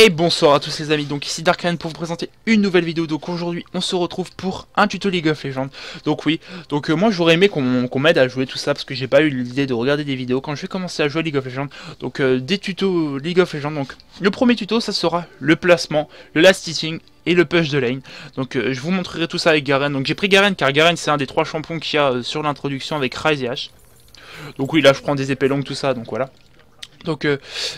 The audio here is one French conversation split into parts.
Et bonsoir à tous les amis, donc ici Darkran pour vous présenter une nouvelle vidéo. Donc aujourd'hui on se retrouve pour un tuto League of Legends. Donc oui, moi j'aurais aimé qu'on m'aide à jouer tout ça, parce que j'ai pas eu l'idée de regarder des vidéos quand je vais commencer à jouer à League of Legends. Donc des tutos League of Legends. Donc le premier tuto ça sera le placement, le last hitting et le push de lane. Donc je vous montrerai tout ça avec Garen. Donc j'ai pris Garen car Garen c'est un des 3 champions qu'il y a sur l'introduction avec Ryze et H. Donc oui, là je prends des épées longues tout ça, donc voilà. Donc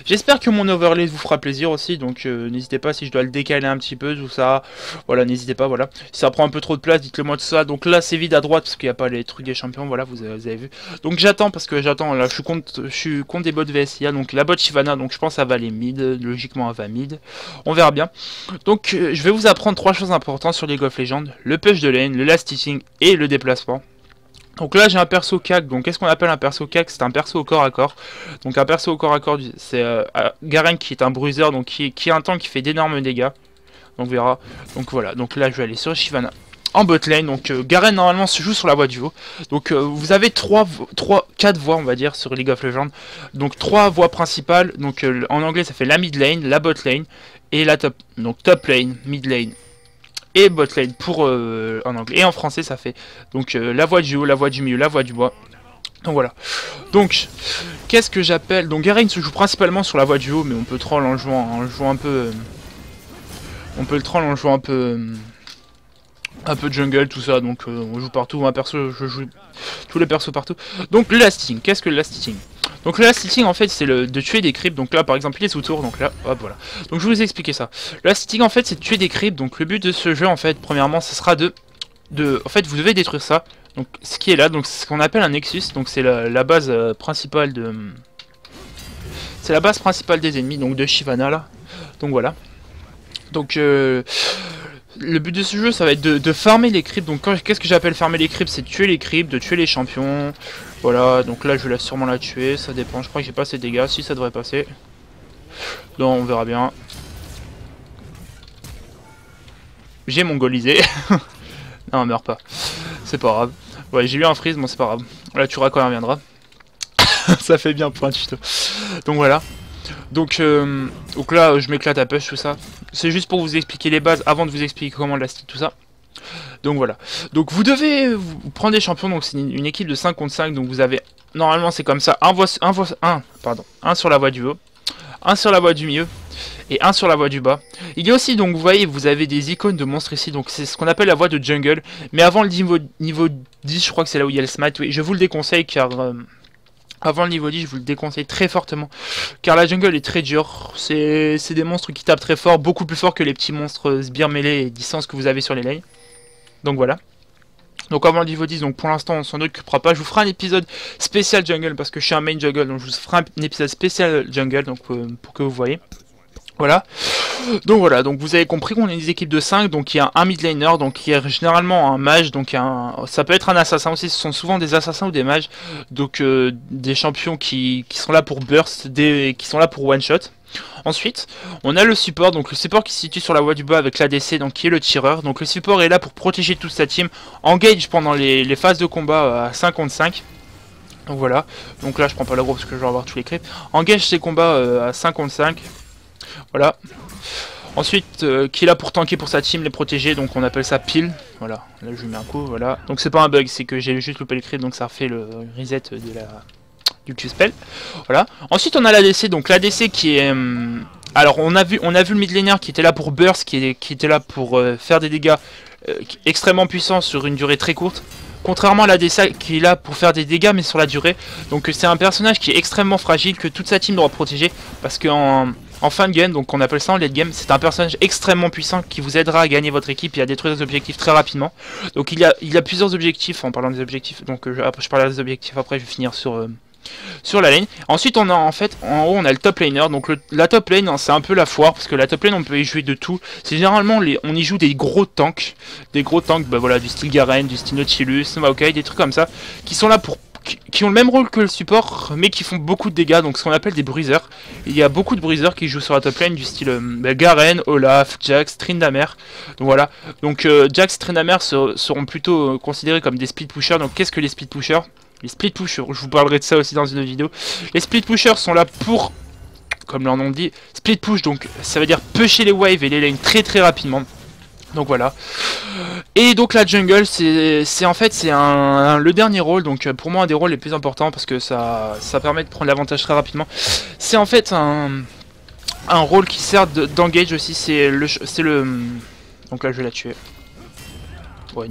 j'espère que mon overlay vous fera plaisir aussi, donc n'hésitez pas si je dois le décaler un petit peu, tout ça, voilà, n'hésitez pas, voilà. Si ça prend un peu trop de place, dites-le moi tout ça. Donc là c'est vide à droite parce qu'il n'y a pas les trucs des champions, voilà, vous avez vu. Donc j'attends parce que j'attends, là je suis contre des bots VSIA, donc la bot Shyvana, donc je pense ça va aller mid, logiquement elle va mid, on verra bien. Donc je vais vous apprendre 3 choses importantes sur League of Legends, le push de lane, le last hitting et le déplacement. Donc là j'ai un perso CAC, donc qu'est-ce qu'on appelle un perso CAC? C'est un perso au corps à corps. Donc un perso au corps à corps, c'est Garen qui est un bruiser, donc qui est un tank qui fait d'énormes dégâts. Donc on verra. Donc voilà, donc là je vais aller sur Shyvana en bot lane. Donc Garen normalement se joue sur la voie du haut. Donc vous avez 4 voies on va dire sur League of Legends. Donc 3 voies principales, donc en anglais ça fait la mid lane, la bot lane et la top. Donc top lane, mid lane et bot lane pour en anglais, et en français ça fait donc la voie du haut, la voie du milieu, la voie du bas. Donc voilà. Donc qu'est-ce que j'appelle, donc Garen se joue principalement sur la voie du haut, mais on peut troll en jouant un peu on peut le troll en jouant un peu jungle, tout ça. Donc on joue partout, un perso, je joue tous les persos partout. Donc le last hitting, qu'est-ce que le last hitting? Donc le last hitting en fait c'est de tuer des creeps. Donc là par exemple il est sous tour, donc là hop voilà. Donc je vais vous expliquer ça. Le last hitting en fait c'est de tuer des creeps. Donc le but de ce jeu en fait premièrement ce sera en fait vous devez détruire ça. Donc ce qui est là, donc c'est ce qu'on appelle un nexus. Donc c'est la base principale de... C'est la base principale des ennemis, donc de Shyvana là. Donc voilà. Donc le but de ce jeu ça va être de farmer les creeps. Donc qu'est-ce que j'appelle farmer les creeps? C'est de tuer les creeps, de tuer les champions. Voilà, donc là je vais sûrement la tuer, ça dépend, je crois que j'ai pas assez de dégâts, si ça devrait passer. Non, on verra bien. J'ai mongolisé. Non, meurs pas, c'est pas grave. Ouais, j'ai eu un freeze, bon c'est pas grave. La tuera quand elle reviendra. Ça fait bien pour un tuto. Donc voilà. Donc là je m'éclate à push tout ça. C'est juste pour vous expliquer les bases avant de vous expliquer comment la style tout ça. Donc voilà. Donc vous devez prendre des champions. Donc c'est une équipe de 5 contre 5. Donc vous avez, normalement c'est comme ça, un sur la voie du haut, un sur la voie du milieu et un sur la voie du bas. Il y a aussi, donc vous voyez, vous avez des icônes de monstres ici. Donc c'est ce qu'on appelle la voie de jungle. Mais avant le niveau 10, je crois que c'est là où il y a le smite. Oui, je vous le déconseille car... avant le niveau 10, je vous le déconseille très fortement, car la jungle est très dure. C'est des monstres qui tapent très fort, beaucoup plus fort que les petits monstres sbires mêlés et distance que vous avez sur les lanes. Donc voilà. Donc avant le niveau 10, donc pour l'instant on s'en occupera pas. Je vous ferai un épisode spécial jungle, parce que je suis un main jungle, donc je vous ferai un épisode spécial jungle, donc pour que vous voyez. Voilà. Donc voilà, donc vous avez compris qu'on est des équipes de 5, donc il y a un mid laner, donc il y a généralement un mage, donc ça peut être un assassin aussi, ce sont souvent des assassins ou des mages, donc des champions qui sont là pour burst, qui sont là pour one shot. Ensuite, on a le support, donc le support qui se situe sur la voie du bas avec l'ADC, donc qui est le tireur. Donc le support est là pour protéger toute sa team, engage pendant les phases de combat à 5 contre 5. Donc voilà, donc là je prends pas l'aggro parce que je vais avoir tous les creeps. Engage ses combats à 5 contre 5. Voilà. Ensuite, qui est là pour tanker pour sa team, les protéger, donc on appelle ça pile. Voilà, là je lui mets un coup, voilà. Donc c'est pas un bug, c'est que j'ai juste loupé le creep, donc ça refait le reset du Q-spell. Voilà. Ensuite on a l'ADC, donc l'ADC qui est... alors on a vu le mid laner qui était là pour burst, qui était là pour faire des dégâts extrêmement puissants sur une durée très courte. Contrairement à l'ADC qui est là pour faire des dégâts mais sur la durée. Donc c'est un personnage qui est extrêmement fragile, que toute sa team doit protéger, parce qu'en fin de game, donc on appelle ça en late game, c'est un personnage extrêmement puissant qui vous aidera à gagner votre équipe et à détruire des objectifs très rapidement. Donc il y a plusieurs objectifs, en parlant des objectifs, donc je parlerai des objectifs après, je vais finir sur la lane. Ensuite on a en fait, en haut on a le top laner, donc la top lane c'est un peu la foire, parce que la top lane on peut y jouer de tout. C'est généralement, on y joue des gros tanks, bah voilà, du style Garen, du style Nautilus, Maokai, des trucs comme ça, qui sont là qui ont le même rôle que le support, mais qui font beaucoup de dégâts, donc ce qu'on appelle des bruisers. Il y a beaucoup de bruisers qui jouent sur la top lane, du style Garen, Olaf, Jax, Tryndamere. Donc voilà, donc Jax, Tryndamere seront plutôt considérés comme des split pushers. Donc qu'est-ce que les split pushers? Les split pushers, je vous parlerai de ça aussi dans une autre vidéo. Les split pushers sont là pour comme leur nom le dit, split push, donc ça veut dire pusher les waves et les lanes très très rapidement. Donc voilà. Et donc la jungle, c'est en fait c'est le dernier rôle, donc pour moi un des rôles les plus importants parce que ça permet de prendre l'avantage très rapidement. C'est en fait un rôle qui sert d'engage aussi, c'est le... Donc là je vais la tuer. Ouais,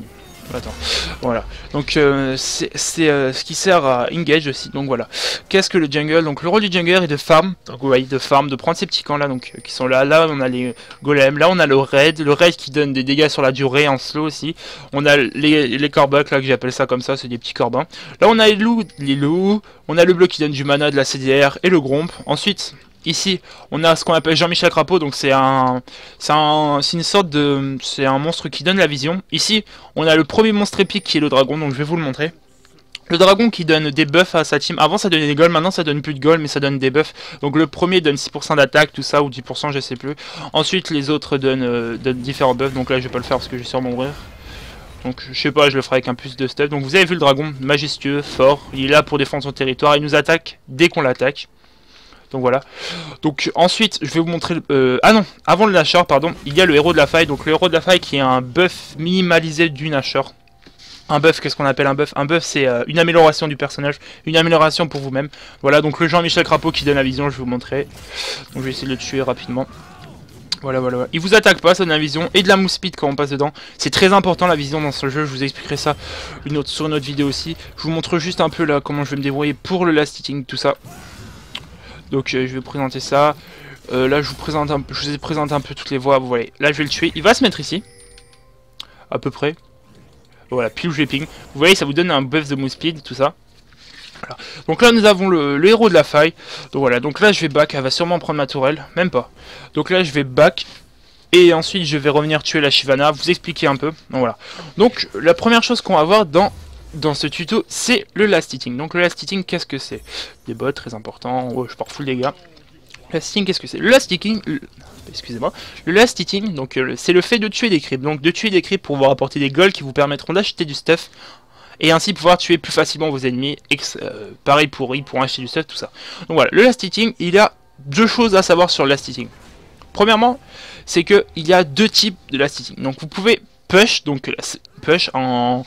attends, voilà. Donc c'est ce qui sert à engage aussi. Donc voilà. Qu'est-ce que le jungle? Donc le rôle du jungle est de farm. Donc ouais, de farm, de prendre ces petits camps là, donc qui sont là. Là on a les golems. Là on a le raid qui donne des dégâts sur la durée en slow aussi. On a les corbucks là que j'appelle ça comme ça, c'est des petits corbins. Là on a les loups. On a le bleu qui donne du mana, de la CDR et le gromp. Ensuite, ici, on a ce qu'on appelle Jean-Michel Crapaud, donc c'est une sorte de, c'est un monstre qui donne la vision. Ici, on a le premier monstre épique qui est le dragon, donc je vais vous le montrer. Le dragon qui donne des buffs à sa team. Avant ça donnait des gold, maintenant ça donne plus de gold, mais ça donne des buffs. Donc le premier donne 6% d'attaque, tout ça, ou 10%, je sais plus. Ensuite les autres donnent différents buffs, donc là je vais pas le faire parce que je vais sûrement mourir. Donc je sais pas, je le ferai avec un plus de stuff. Donc vous avez vu le dragon, majestueux, fort, il est là pour défendre son territoire, il nous attaque dès qu'on l'attaque. Donc voilà. Donc ensuite, je vais vous montrer... ah non, avant le Nashor, pardon, il y a le héros de la faille. Donc le héros de la faille qui est un buff minimalisé du Nashor. Un buff, qu'est-ce qu'on appelle un buff? Un buff, c'est une amélioration du personnage, une amélioration pour vous-même. Voilà, donc le Jean-Michel Crapaud qui donne la vision, je vais vous montrer. Donc je vais essayer de le tuer rapidement. Voilà. Il vous attaque pas, ça donne la vision et de la mousse speed quand on passe dedans. C'est très important la vision dans ce jeu, je vous expliquerai ça sur une autre vidéo aussi. Je vous montre juste un peu là comment je vais me débrouiller pour le last hitting, tout ça. Donc je vais vous présenter ça. Là je vous ai présenté un peu toutes les voies, vous voyez. Là je vais le tuer, il va se mettre ici. À peu près. Voilà, pile où je vais ping. Vous voyez, ça vous donne un buff de move speed, tout ça. Voilà. Donc là nous avons le héros de la faille. Donc voilà, donc là je vais back, elle va sûrement prendre ma tourelle, même pas. Donc là je vais back. Et ensuite je vais revenir tuer la Shyvana, vous expliquer un peu. Donc voilà. Donc la première chose qu'on va voir dans ce tuto, c'est le last hitting. Donc le last hitting, qu'est-ce que c'est? Des bots, très important. Oh, je pars full dégâts. Le last hitting, qu'est-ce que c'est? Le last hitting, excusez-moi. Le last hitting, donc c'est le fait de tuer des creeps. Donc de tuer des creeps pour vous rapporter des golds qui vous permettront d'acheter du stuff. Et ainsi pouvoir tuer plus facilement vos ennemis. Pareil pour ils pourront acheter du stuff, tout ça. Donc voilà, le last hitting, il y a deux choses à savoir sur le last hitting. Premièrement, c'est que il y a deux types de last hitting. Donc vous pouvez push, donc push en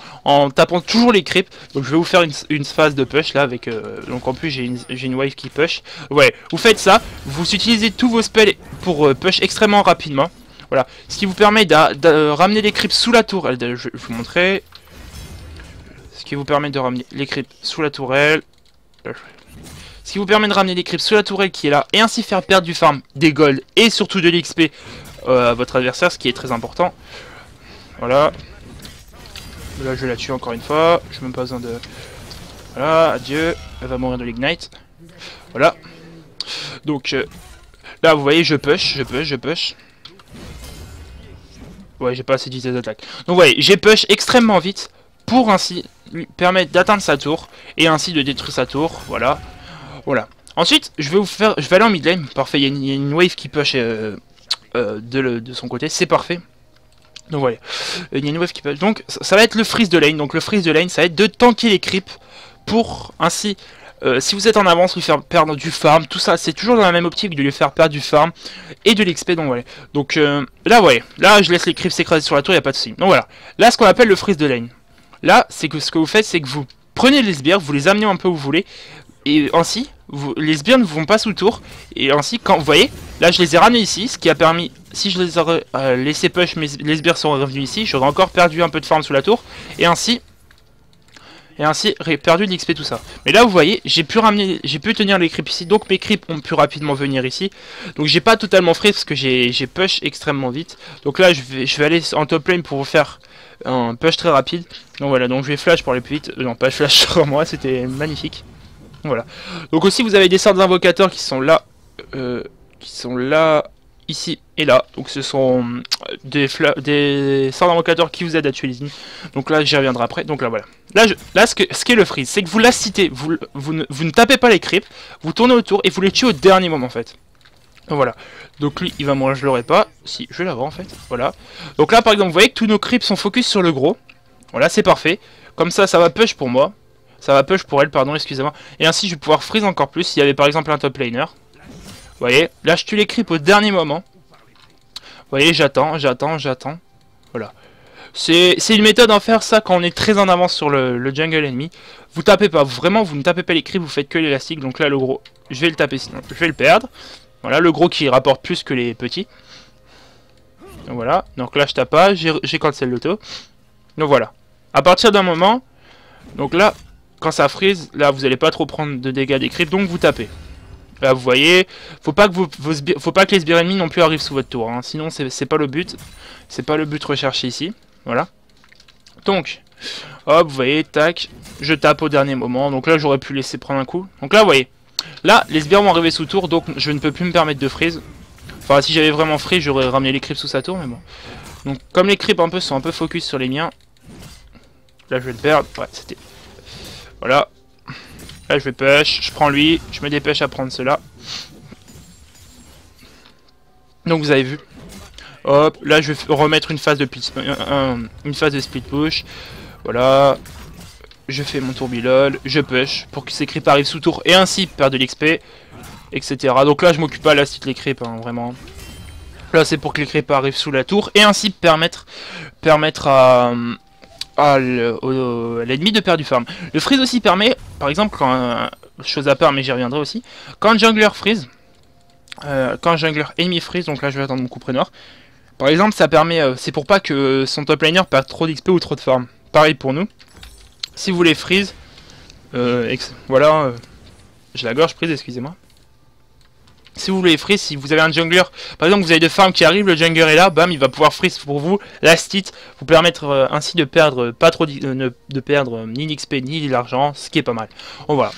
tapant toujours les creeps. Donc je vais vous faire une phase de push là avec donc en plus j'ai une wave qui push. Ouais, vous faites ça, vous utilisez tous vos spells pour push extrêmement rapidement. Voilà, ce qui vous permet de ramener les creeps sous la tourelle. Je vais vous montrer. Ce qui vous permet de ramener les creeps sous la tourelle. Ce qui vous permet de ramener les creeps sous la tourelle qui est là et ainsi faire perdre du farm, des gold et surtout de l'XP à votre adversaire, ce qui est très important. Voilà. Là je la tue encore une fois. Je n'ai même pas besoin de... Voilà, adieu. Elle va mourir de l'ignite. Voilà. Donc là vous voyez je push. Ouais, j'ai pas assez d'idées d'attaque. Donc vous voyez, j'ai push extrêmement vite pour ainsi lui permettre d'atteindre sa tour et ainsi de détruire sa tour. Voilà. Ensuite, je vais aller en mid lane. Parfait, il y a une wave qui push de son côté, c'est parfait. Donc voilà, il y a une wave qui push. Donc ça va être le freeze de lane. Donc le freeze de lane, ça va être de tanker les creeps pour ainsi, si vous êtes en avance, lui faire perdre du farm. Tout ça, c'est toujours dans la même optique de lui faire perdre du farm et de l'XP. Donc voilà. Donc là, ouais, là je laisse les creeps s'écraser sur la tour, il n'y a pas de souci. Donc voilà, là ce qu'on appelle le freeze de lane. Là, c'est que ce que vous faites, c'est que vous prenez les sbires, vous les amenez un peu où vous voulez. Et ainsi, les sbires ne vont pas sous le tour. Et ainsi, quand vous voyez, là je les ai ramenés ici, ce qui a permis, si je les aurais laissé push, les sbires sont revenus ici, j'aurais encore perdu un peu de farm sous la tour. Et ainsi perdu de l'XP, tout ça. Mais là vous voyez, j'ai pu tenir les creeps ici, donc mes creeps ont pu rapidement venir ici. Donc j'ai pas totalement freeze parce que j'ai push extrêmement vite. Donc là je vais aller en top lane pour vous faire un push très rapide. Donc voilà, donc je vais flash pour aller plus vite. Non, pas flash sur moi, c'était magnifique. Voilà. Donc aussi vous avez des sortes d'invocateurs qui sont là, ici et là. Donc ce sont des sorts d'invocateurs qui vous aident à tuer les ennemis. Donc là j'y reviendrai après. Donc là voilà. Là ce qu'est le freeze, c'est que vous la citez, vous ne tapez pas les creeps, vous tournez autour et vous les tuez au dernier moment en fait. Donc voilà. Donc lui il va mourir, je l'aurai pas. Si, je vais l'avoir en fait. Voilà. Donc là par exemple vous voyez que tous nos creeps sont focus sur le gros. Voilà, c'est parfait. Comme ça va push pour moi. Ça va push pour elle, pardon, excusez-moi. Et ainsi je vais pouvoir freeze encore plus s'il y avait par exemple un top laner. voyez, là je tue les creeps au dernier moment. Vous voyez, j'attends. Voilà. C'est une méthode à faire ça quand on est très en avance sur le jungle ennemi. Vous tapez pas, vraiment vous ne tapez pas les creeps, vous faites que l'élastique. Donc là le gros, je vais le taper sinon je vais le perdre. Voilà, le gros qui rapporte plus que les petits. Donc voilà, donc là je tape pas, j'ai cancel l'auto. Donc voilà. À partir d'un moment, donc là, quand ça freeze, là vous allez pas trop prendre de dégâts des creeps, donc vous tapez. Là vous voyez, faut pas que les sbires ennemis non plus arrivent sous votre tour, hein. Sinon c'est pas le but. C'est pas le but recherché ici. Voilà. Donc, hop, vous voyez, tac, je tape au dernier moment. Donc là j'aurais pu laisser prendre un coup. Donc là vous voyez, là les sbires vont arriver sous tour, donc je ne peux plus me permettre de freeze. Enfin si j'avais vraiment freeze, j'aurais ramené les creeps sous sa tour, mais bon. Donc comme les creeps sont un peu focus sur les miens, là je vais le perdre. Ouais, c'était... Voilà. Là je vais push, je prends lui, je me dépêche à prendre cela. Donc vous avez vu. Hop, là je vais remettre une phase de split push. Voilà. Je fais mon tourbilol, je push pour que ces creeps arrivent sous tour et ainsi perdre de l'XP, etc. Donc là je m'occupe pas là les creeps, hein, vraiment. Là c'est pour que les creeps arrivent sous la tour et ainsi permettre à l'ennemi de perdre du farm. Le freeze aussi permet, par exemple, quand chose à part, mais j'y reviendrai aussi, quand un jungler freeze, quand un jungler ennemi freeze, donc là je vais attendre mon coup près noir. Par exemple, ça permet, c'est pour pas que son top laner perde trop d'XP ou trop de farm. Pareil pour nous. Si vous voulez freeze, voilà, j'ai la gorge prise, excusez-moi. Si vous voulez freeze, si vous avez un jungler, par exemple vous avez deux farms qui arrivent, le jungler est là, bam, il va pouvoir freeze pour vous, last hit, vous permettre ainsi de perdre pas trop de perdre ni l'XP ni l'argent, ce qui est pas mal. Bon, voilà.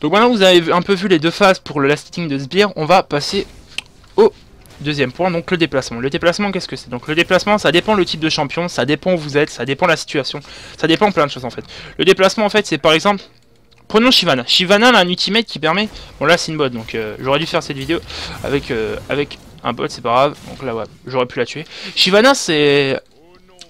Donc maintenant vous avez un peu vu les deux phases pour le last hitting de Sbire, on va passer au deuxième point, donc le déplacement. Le déplacement, qu'est-ce que c'est? Donc le déplacement, ça dépend le type de champion, ça dépend où vous êtes, ça dépend la situation, ça dépend plein de choses en fait. Le déplacement en fait c'est par exemple, prenons Shyvana. Shyvana a un ultimate qui permet, bon là c'est une bot donc j'aurais dû faire cette vidéo avec un bot, c'est pas grave, donc là ouais, j'aurais pu la tuer. Shyvana c'est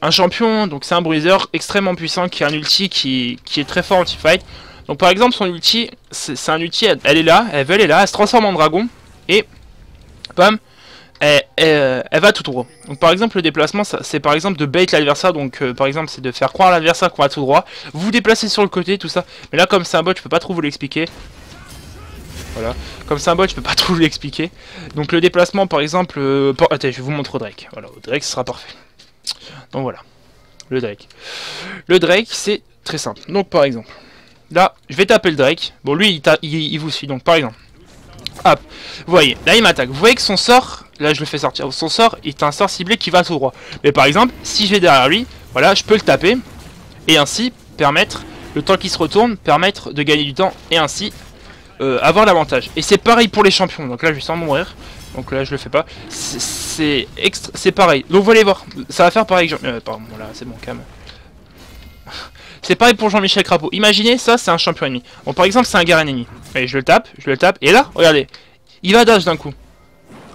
un champion, donc c'est un bruiser extrêmement puissant qui a un ulti qui est très fort anti-fight. Donc par exemple son ulti, c'est un ulti, elle est là, elle est là, elle se transforme en dragon et bam, elle va tout droit. Donc par exemple le déplacement c'est par exemple de bait l'adversaire, donc par exemple c'est de faire croire à l'adversaire qu'on va tout droit, vous vous déplacez sur le côté, tout ça. Mais là comme c'est un bot je peux pas trop vous l'expliquer. Voilà, comme c'est un bot je peux pas trop vous l'expliquer. Donc le déplacement par exemple, attends je vais vous montrer au Drake. Voilà, au Drake ce sera parfait. Donc voilà, le Drake. Le Drake c'est très simple. Donc par exemple, là je vais taper le Drake. Bon lui il vous suit, donc par exemple. Hop, vous voyez, là il m'attaque. Vous voyez que son sort, là je le fais sortir, son sort est un sort ciblé qui va tout droit. Mais par exemple, si je vais derrière lui, voilà, je peux le taper et ainsi permettre, le temps qu'il se retourne, permettre de gagner du temps et ainsi avoir l'avantage. Et c'est pareil pour les champions, donc là je vais sans mourir, donc là je le fais pas. C'est pareil, donc vous allez voir, ça va faire pareil que pardon, voilà, c'est bon, calme. C'est pareil pour Jean-Michel Crapaud. Imaginez, ça c'est un champion ennemi. Bon, par exemple, c'est un Garen ennemi. Allez, je le tape, et là, regardez, il va dash d'un coup.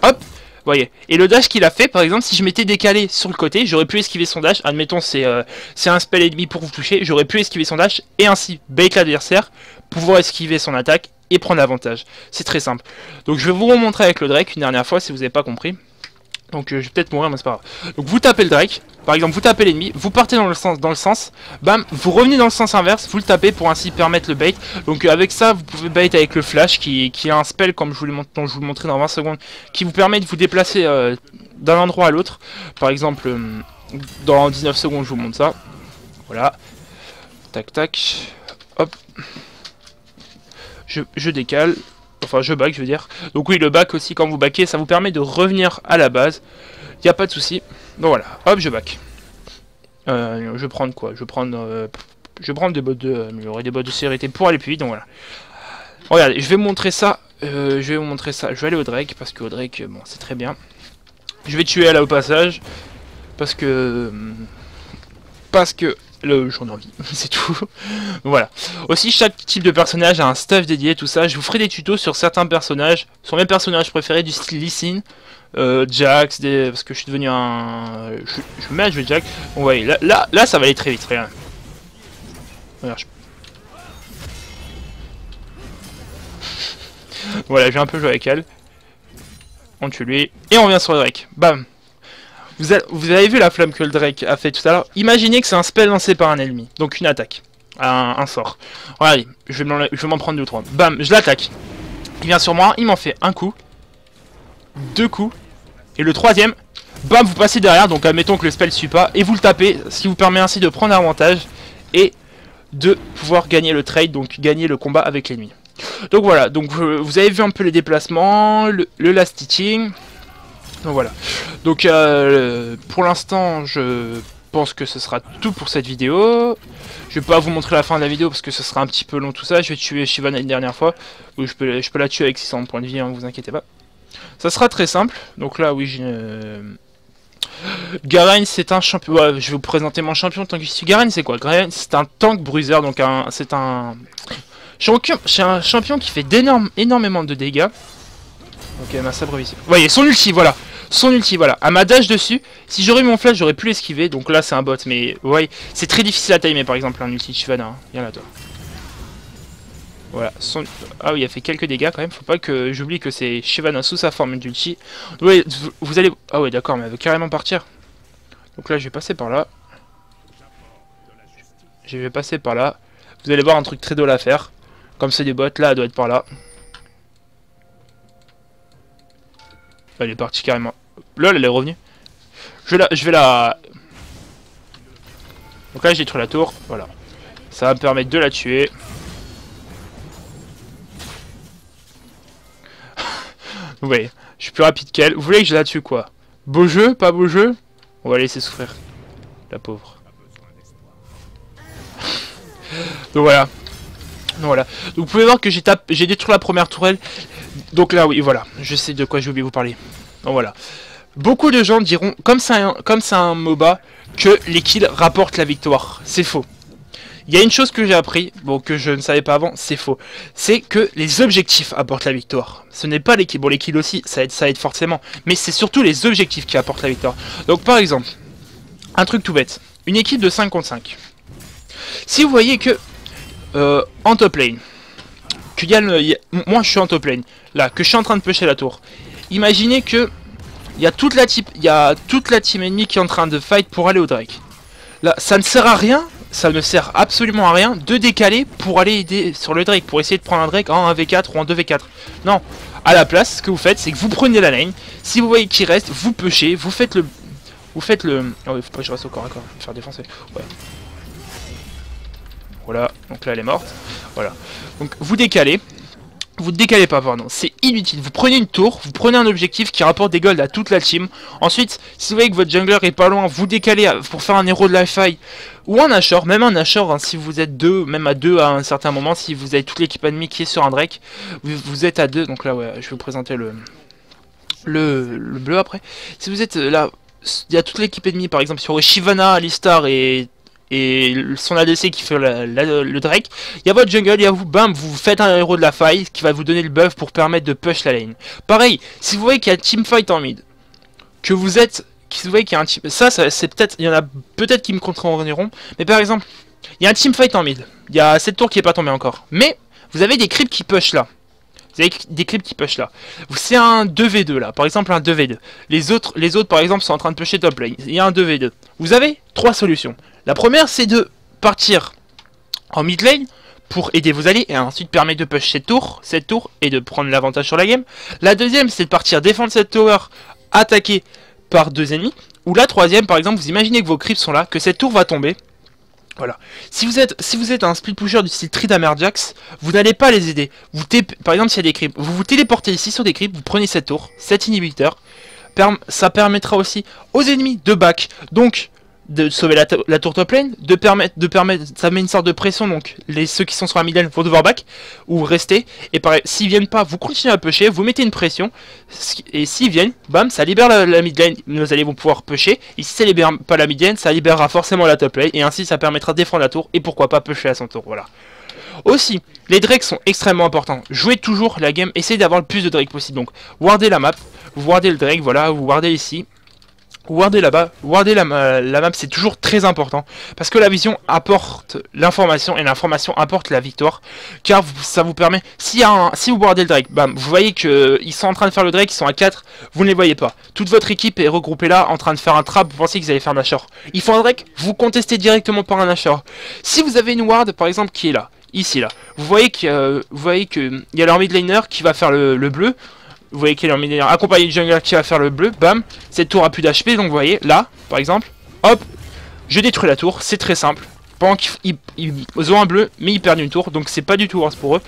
Hop, voyez. Et le dash qu'il a fait, par exemple, si je m'étais décalé sur le côté, j'aurais pu esquiver son dash. Admettons, c'est un spell ennemi pour vous toucher, j'aurais pu esquiver son dash et ainsi bait l'adversaire, pouvoir esquiver son attaque et prendre l'avantage. C'est très simple. Donc je vais vous remontrer avec le Drake une dernière fois si vous n'avez pas compris. Donc je vais peut-être mourir, mais c'est pas grave. Donc vous tapez le Drake, par exemple vous tapez l'ennemi, vous partez dans le sens, bam, vous revenez dans le sens inverse, vous le tapez pour ainsi permettre le bait. Donc avec ça vous pouvez bait avec le flash qui a un spell comme dont je vous le montrais dans 20 secondes, qui vous permet de vous déplacer d'un endroit à l'autre. Par exemple dans 19 secondes je vous montre ça. Voilà. Tac tac. Hop. Je décale. Enfin je back je veux dire. Donc oui le back aussi quand vous backez ça vous permet de revenir à la base. Il n'y a pas de souci. Donc voilà, hop je back. Je vais prendre quoi? Je vais prendre des bots de améliorer des bots de sécurité pour aller plus vite. Donc voilà. Regardez, je vais vous montrer ça. Je vais aller au Drake parce que au Drake bon c'est très bien. Je vais tuer là au passage parce que j'en ai envie, c'est tout. Voilà. Aussi, chaque type de personnage a un stuff dédié, tout ça. Je vous ferai des tutos sur certains personnages, sur mes personnages préférés du style Lee Sin, Jax, parce que je suis devenu un... Je mets à jouer Jax. Bon, voyez, là, ça va aller très vite, regarde. Regarde, voilà, je vais un peu jouer avec elle. On tue lui. Et on revient sur le Drake. Bam. Vous avez vu la flamme que le Drake a fait tout à l'heure. Imaginez que c'est un spell lancé par un ennemi. Donc une attaque. Un sort. Regardez, je vais m'en prendre 2 ou 3. Bam, je l'attaque. Il vient sur moi, il m'en fait un coup. 2 coups. Et le troisième, bam, vous passez derrière. Donc admettons que le spell ne suit pas. Et vous le tapez, ce qui vous permet ainsi de prendre avantage. Et de pouvoir gagner le trade. Donc gagner le combat avec l'ennemi. Donc voilà, donc vous avez vu un peu les déplacements. Le last hitting. Donc voilà. Donc pour l'instant, je pense que ce sera tout pour cette vidéo. Je vais pas vous montrer la fin de la vidéo parce que ce sera un petit peu long tout ça. Je vais tuer Shyvana une dernière fois. Oui, je peux la tuer avec 600 points de vie, hein, vous inquiétez pas. Ça sera très simple. Donc là, oui, j'ai... Garen, c'est un champion... Ouais, je vais vous présenter mon champion tant que je suis. Garen, c'est quoi? Garen, c'est un tank bruiser. Donc c'est un champion qui fait énormément de dégâts. Ok, ma sabre ici. Vous voyez, son ulti, voilà. Son ulti, voilà. À ma dash dessus, si j'aurais eu mon flash, j'aurais pu l'esquiver. Donc là, c'est un bot. Mais vous voyez, c'est très difficile à timer, par exemple, un ulti de Shyvana. Hein. Viens là, toi. Voilà. Ah oui, il a fait quelques dégâts quand même. Faut pas que j'oublie que c'est Shyvana sous sa forme d'ulti. Oui, vous allez... Ah ouais, d'accord, mais elle veut carrément partir. Donc là, je vais passer par là. Je vais passer par là. Vous allez voir un truc très drôle à faire. Comme c'est des bots, là, elle doit être par là. Elle est partie carrément. Lol, elle est revenue. Je vais la... Donc là, j'ai détruit la tour. Voilà. Ça va me permettre de la tuer. Vous voyez, je suis plus rapide qu'elle. Vous voulez que je la tue quoi? Beau jeu, pas beau jeu? On va la laisser souffrir. La pauvre. Donc voilà. Donc vous pouvez voir que j'ai détruit la première tourelle. Donc là, oui, voilà. Je sais de quoi j'ai oublié de vous parler. Donc voilà. Beaucoup de gens diront, comme c'est un MOBA, que les kills rapportent la victoire. C'est faux. Il y a une chose que j'ai appris, bon, que je ne savais pas avant, c'est faux. C'est que les objectifs apportent la victoire. Ce n'est pas les kills. Bon, les kills aussi, ça aide forcément. Mais c'est surtout les objectifs qui apportent la victoire. Donc par exemple, un truc tout bête. Une équipe de 5 contre 5. Si vous voyez que en top lane, moi je suis en top lane, là, que je suis en train de pusher la tour. Imaginez que il y a toute la team ennemie qui est en train de fight pour aller au Drake. Là, ça ne sert à rien, ça ne sert absolument à rien de décaler pour aller aider sur le Drake, pour essayer de prendre un Drake en 1v4 ou en 2v4. Non, à la place, ce que vous faites, c'est que vous prenez la lane, si vous voyez qu'il reste, vous pushez, vous faites le... Oh oui, faut pas que je reste au corps à corps, me faire défoncer. Ouais. Voilà, donc là elle est morte. Voilà. Donc vous décalez. Vous ne décalez pas, pardon. C'est inutile. Vous prenez une tour, vous prenez un objectif qui rapporte des golds à toute la team. Ensuite, si vous voyez que votre jungler est pas loin, vous décalez pour faire un héros de la faille. Ou un Nashor, même un Nashor, hein, si vous êtes deux, même à deux à un certain moment, si vous avez toute l'équipe ennemie qui est sur un Drake, vous êtes à deux. Donc là, ouais, je vais vous présenter le bleu après. Si vous êtes là, il y a toute l'équipe ennemie, par exemple, sur Shyvana, Alistar et son ADC qui fait le Drake, il y a votre jungle, il y a vous, bam, vous faites un héros de la faille qui va vous donner le buff pour permettre de push la lane. Pareil, si vous voyez qu'il y a teamfight en mid, que vous voyez qu'il y a un team... Ça c'est peut-être... Il y en a peut-être qui me contrediront, mais par exemple, il y a un teamfight en mid, il y a cette tour qui est pas tombée encore, mais vous avez des creeps qui push là. Vous avez des creeps qui push là. C'est un 2v2 là, par exemple un 2v2. Les autres par exemple sont en train de pusher top lane. Il y a un 2v2. Vous avez 3 solutions. La première c'est de partir en mid lane pour aider vos alliés et ensuite permettre de push cette tour et de prendre l'avantage sur la game. La deuxième c'est de partir défendre cette tower attaquée par 2 ennemis. Ou la troisième par exemple, vous imaginez que vos creeps sont là, que cette tour va tomber. Voilà. Si vous êtes un split pusher du style Tryndamere-Jax, vous n'allez pas les aider. Par exemple, s'il y a des creeps, vous vous téléportez ici sur des creeps, vous prenez cette tour, cet inhibiteur. Ça permettra aussi aux ennemis de back, donc de sauver la tour top lane, ça met une sorte de pression, donc ceux qui sont sur la mid lane vont devoir back, ou rester, et pareil, s'ils viennent pas, vous continuez à pusher, vous mettez une pression, et s'ils viennent, bam, ça libère la mid lane, nos alliés vont pouvoir pusher, et si ça libère pas la mid lane, ça libérera forcément la top lane, et ainsi ça permettra de défendre la tour, et pourquoi pas pusher à son tour, voilà. Aussi, les drakes sont extrêmement importants, jouez toujours la game, essayez d'avoir le plus de drakes possible, donc wardez la map, vous wardez le drake, voilà, vous wardez ici. Wardez là-bas, wardez la map, c'est toujours très important. Parce que la vision apporte l'information et l'information apporte la victoire. Car ça vous permet, si vous wardez le Drake, bam, vous voyez qu'ils sont en train de faire le Drake, ils sont à 4, vous ne les voyez pas. Toute votre équipe est regroupée là, en train de faire un trap, vous pensez qu'ils allaient faire un Nashor. Ils font un Drake, vous contestez directement par un Nashor. Si vous avez une ward, par exemple, qui est là, ici là, vous voyez qu'il y a leur mid laner qui va faire le bleu. Vous voyez qu'il est en mid laner accompagné du jungler qui va faire le bleu, bam, cette tour a plus d'HP, donc vous voyez, là, par exemple, hop, je détruis la tour, c'est très simple. Pendant qu'ils ont un bleu, mais ils perdent une tour, donc c'est pas du tout worse pour eux.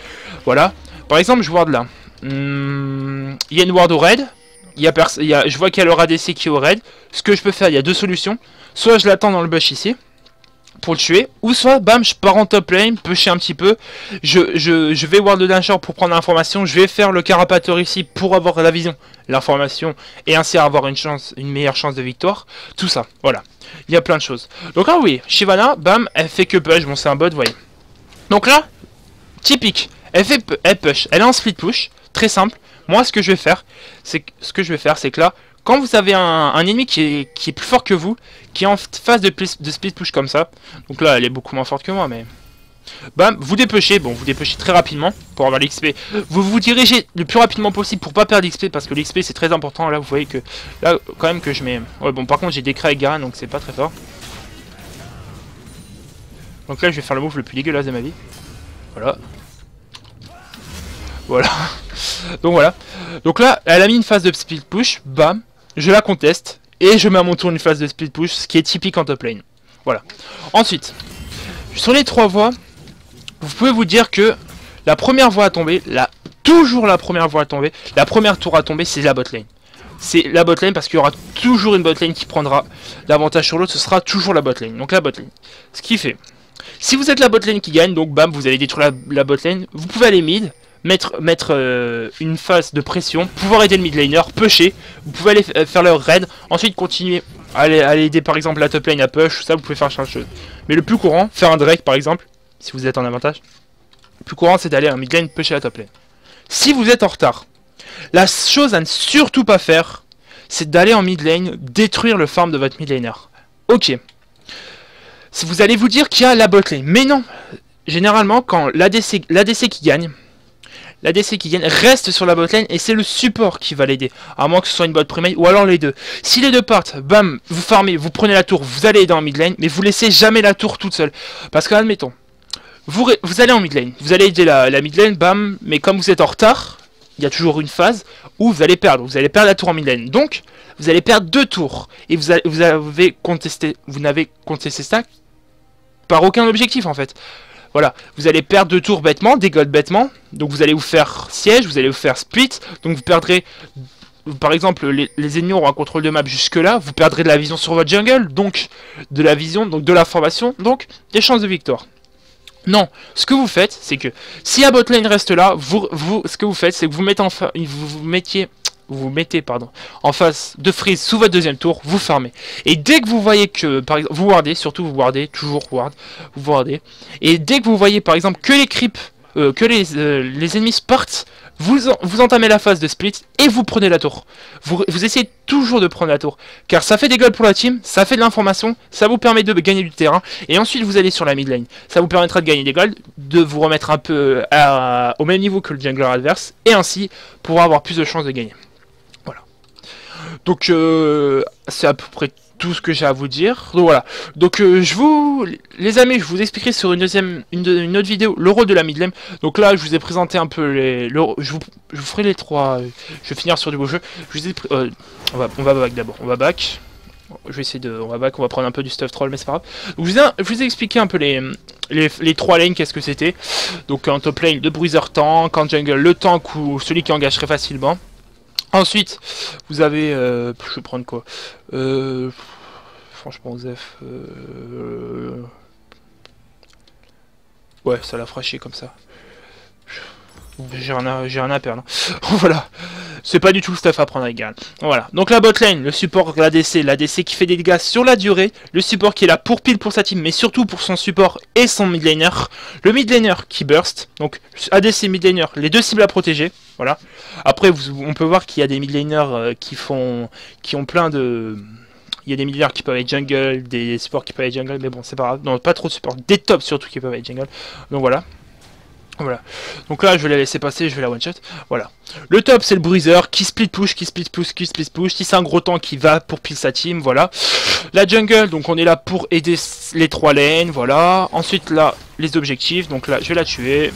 Voilà, par exemple, je ward là. Il y a une ward au raid, je vois qu'il y a le ADC qui est au raid. Ce que je peux faire, il y a deux solutions. Soit je l'attends dans le bush ici, pour le tuer, ou soit bam je pars en top lane, pusher un petit peu, je vais ward le Nashor pour prendre l'information, je vais faire le carapateur ici pour avoir la vision, l'information, et ainsi avoir une meilleure chance de victoire, tout ça, voilà, il y a plein de choses. Donc là oui, Shyvana, bam, elle fait que push, bon c'est un bot, vous voyez. Donc là, typique, elle push, elle est en split push, très simple. Moi ce que je vais faire, c'est que là, quand vous avez un ennemi qui est plus fort que vous, qui est en phase de split push comme ça, donc là elle est beaucoup moins forte que moi, mais bam, vous dépêchez, bon vous dépêchez très rapidement pour avoir l'XP, vous vous dirigez le plus rapidement possible pour pas perdre l'XP parce que l'XP c'est très important. Là vous voyez que, là quand même que je mets, ouais bon par contre j'ai des craies avec Garen donc c'est pas très fort. Donc là je vais faire le move le plus dégueulasse de ma vie, voilà. Voilà. Donc voilà. Donc là, elle a mis une phase de split push, bam, je la conteste, et je mets à mon tour une phase de split push, ce qui est typique en top lane. Voilà. Ensuite, sur les trois voies, vous pouvez vous dire que la première voie à tomber, toujours la première voie à tomber, la première tour à tomber, c'est la bot lane. C'est la bot lane parce qu'il y aura toujours une bot lane qui prendra l'avantage sur l'autre, ce sera toujours la bot lane. Donc la bot lane. Ce qui fait, si vous êtes la bot lane qui gagne, donc bam, vous allez détruire la bot lane, vous pouvez aller mid, mettre une phase de pression, pouvoir aider le mid laner, pusher, vous pouvez aller faire leur raid, ensuite continuer à aller aider par exemple la top lane à push, ça vous pouvez faire chaque chose. Mais le plus courant, faire un Drake par exemple, si vous êtes en avantage, le plus courant c'est d'aller en mid lane pusher la top lane. Si vous êtes en retard, la chose à ne surtout pas faire, c'est d'aller en mid lane, détruire le farm de votre mid laner. Ok. Si vous allez vous dire qu'il y a la bot lane, mais non. Généralement quand l'ADC qui gagne, reste sur la bot lane et c'est le support qui va l'aider. À moins que ce soit une bot primate ou alors les deux. Si les deux partent, bam, vous farmez, vous prenez la tour, vous allez aider en mid lane, mais vous laissez jamais la tour toute seule. Parce que, admettons, vous allez en mid lane, vous allez aider la mid lane, bam, mais comme vous êtes en retard, il y a toujours une phase où vous allez perdre la tour en mid lane. Donc, vous allez perdre 2 tours. Et vous n'avez contesté ça par aucun objectif en fait. Voilà, vous allez perdre 2 tours bêtement, des golds bêtement, donc vous allez vous faire siège, vous allez vous faire split, donc vous perdrez, par exemple, les ennemis auront un contrôle de map jusque là, vous perdrez de la vision sur votre jungle, donc de la vision, donc de la formation, donc des chances de victoire. Non, ce que vous faites, c'est que si la botlane reste là, ce que vous faites, c'est que vous mettez en face de freeze sous votre deuxième tour, vous farmez. Et dès que vous voyez que, par exemple, vous wardez, surtout vous wardez, toujours ward, vous wardez. Et dès que vous voyez, par exemple, que les creeps, que les ennemis partent, vous entamez la phase de split et vous prenez la tour. Vous essayez toujours de prendre la tour. Car ça fait des golds pour la team, ça fait de l'information, ça vous permet de gagner du terrain. Et ensuite vous allez sur la mid lane. Ça vous permettra de gagner des golds, de vous remettre un peu au même niveau que le jungler adverse. Et ainsi pouvoir avoir plus de chances de gagner. Voilà. Donc c'est à peu près tout ce que j'ai à vous dire. Donc voilà. Donc les amis, je vous expliquerai sur une autre vidéo le rôle de la mid lane. Donc là, je vous ai présenté un peu je vous ferai les trois. Je vais finir sur du beau jeu. Je vous ai on va back d'abord. On va back. Je vais essayer on va back. On va prendre un peu du stuff troll, mais c'est pas grave. Donc, je vous ai expliqué un peu les trois lanes, qu'est-ce que c'était. Donc en top lane, le bruiser tank, en jungle, le tank ou celui qui engage très facilement. Ensuite, vous avez... je vais prendre quoi franchement, Zef... ouais, ça l'a fraîché comme ça. J'ai rien à perdre. Voilà. C'est pas du tout le stuff à prendre avec Garen. Voilà. Donc la botlane, le support, l'ADC qui fait des dégâts sur la durée. Le support qui est là pour pile pour sa team, mais surtout pour son support et son mid laner. Le mid laner qui burst. Donc ADC, mid laner, les deux cibles à protéger. Voilà. Après, on peut voir qu'il y a des mid laners qui ont plein de Il y a des milliards qui peuvent être jungle, des supports qui peuvent être jungle, mais bon, c'est pas grave. Non, pas trop de supports, des tops surtout qui peuvent être jungle. Donc voilà. Voilà. Donc là, je vais la laisser passer, je vais la one shot. Voilà. Le top, c'est le bruiser qui split push, qui split push, qui split push. Si c'est un gros tank qui va pour pile sa team, voilà. La jungle, donc on est là pour aider les 3 lanes, voilà. Ensuite, là, les objectifs. Donc là, je vais la tuer.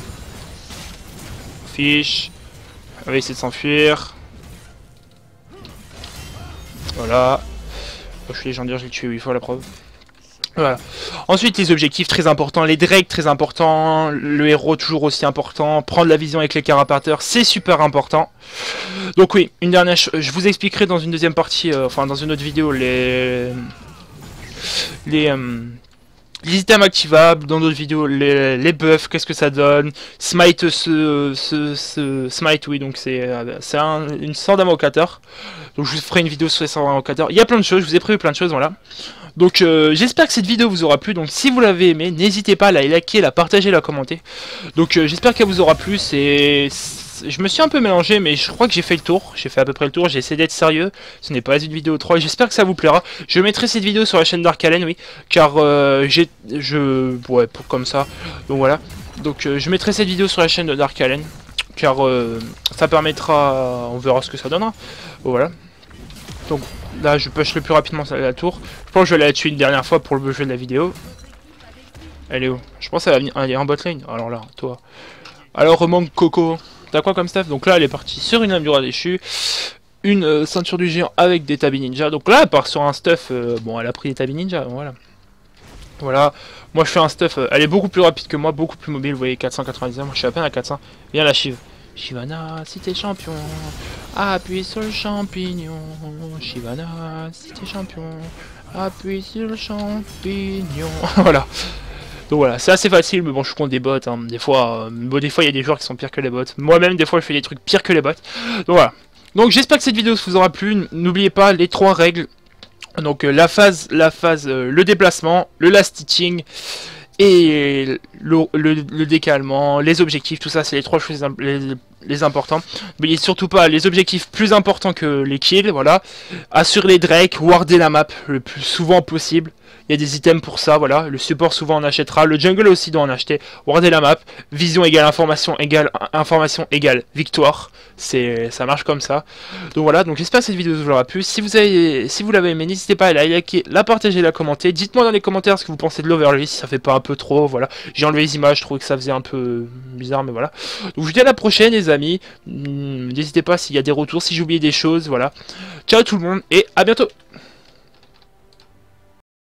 Fiche. On va essayer de s'enfuir. Voilà. Je suis légendaire, je l'ai tué 8 fois la preuve. Voilà. Ensuite, les objectifs très importants, les Drake très importants, le héros toujours aussi important, prendre la vision avec les carapateurs, c'est super important. Donc oui, une dernière chose, je vous expliquerai dans une deuxième partie, enfin dans une autre vidéo, les items activables, dans d'autres vidéos, les buffs, qu'est-ce que ça donne, smite smite, oui, donc c'est une sorte d'invocateur. Donc je vous ferai une vidéo sur les sorts d'invocateur. Il y a plein de choses, je vous ai prévu plein de choses, voilà. Donc j'espère que cette vidéo vous aura plu, donc si vous l'avez aimé, n'hésitez pas à la liker, la partager, la commenter. Donc j'espère qu'elle vous aura plu, je me suis un peu mélangé, mais je crois que j'ai fait le tour, j'ai fait à peu près le tour, j'ai essayé d'être sérieux, ce n'est pas une vidéo 3, j'espère que ça vous plaira. Je mettrai cette vidéo sur la chaîne Dark Allen, oui, car ouais, comme ça, donc voilà. Donc je mettrai cette vidéo sur la chaîne de Dark Allen, car ça permettra, on verra ce que ça donnera, voilà. Donc là je push le plus rapidement la tour. Je pense que je vais la tuer une dernière fois pour le jeu de la vidéo. Elle est où? Je pense qu'elle va venir. Elle est en bot lane. Alors là, toi. Alors manque Coco. T'as quoi comme stuff? Donc là elle est partie sur une lame du roi déchu. Une ceinture du géant avec des tabis ninja. Donc là elle part sur un stuff. Bon, elle a pris des tabis ninja. Voilà. Voilà. Moi je fais un stuff. Elle est beaucoup plus rapide que moi, beaucoup plus mobile. Vous voyez 490. Moi je suis à peine à 400. Viens la Shiv. Shivana, si t'es champion, appuie sur le champignon. Shivana, si t'es champion, appuie sur le champignon. Voilà. Donc voilà, c'est assez facile, mais bon, je suis contre des bots. Hein. Des fois, il y a des joueurs qui sont pires que les bots. Moi-même, des fois, je fais des trucs pires que les bots. Donc voilà. Donc j'espère que cette vidéo vous aura plu. N'oubliez pas les 3 règles. Donc la phase, le déplacement, le last stitching. Et le décalement, les objectifs, tout ça c'est les 3 choses les importants. N'oubliez surtout pas les objectifs plus importants que les kills, voilà. Assurer les Drake, warder la map le plus souvent possible. Il y a des items pour ça, voilà. Le support souvent en achètera, le jungle aussi doit en acheter. Warder la map, vision égale information égale victoire. Ça marche comme ça. Donc voilà, donc j'espère que cette vidéo vous aura plu. Si vous l'avez aimé, n'hésitez pas à la liker, la partager, la commenter. Dites-moi dans les commentaires ce que vous pensez de l'overlay, si ça fait pas un peu trop, voilà. J'ai enlevé les images, je trouvais que ça faisait un peu bizarre, mais voilà. Donc je vous dis à la prochaine les amis. N'hésitez pas s'il y a des retours, si j'ai oublié des choses, voilà. Ciao tout le monde et à bientôt.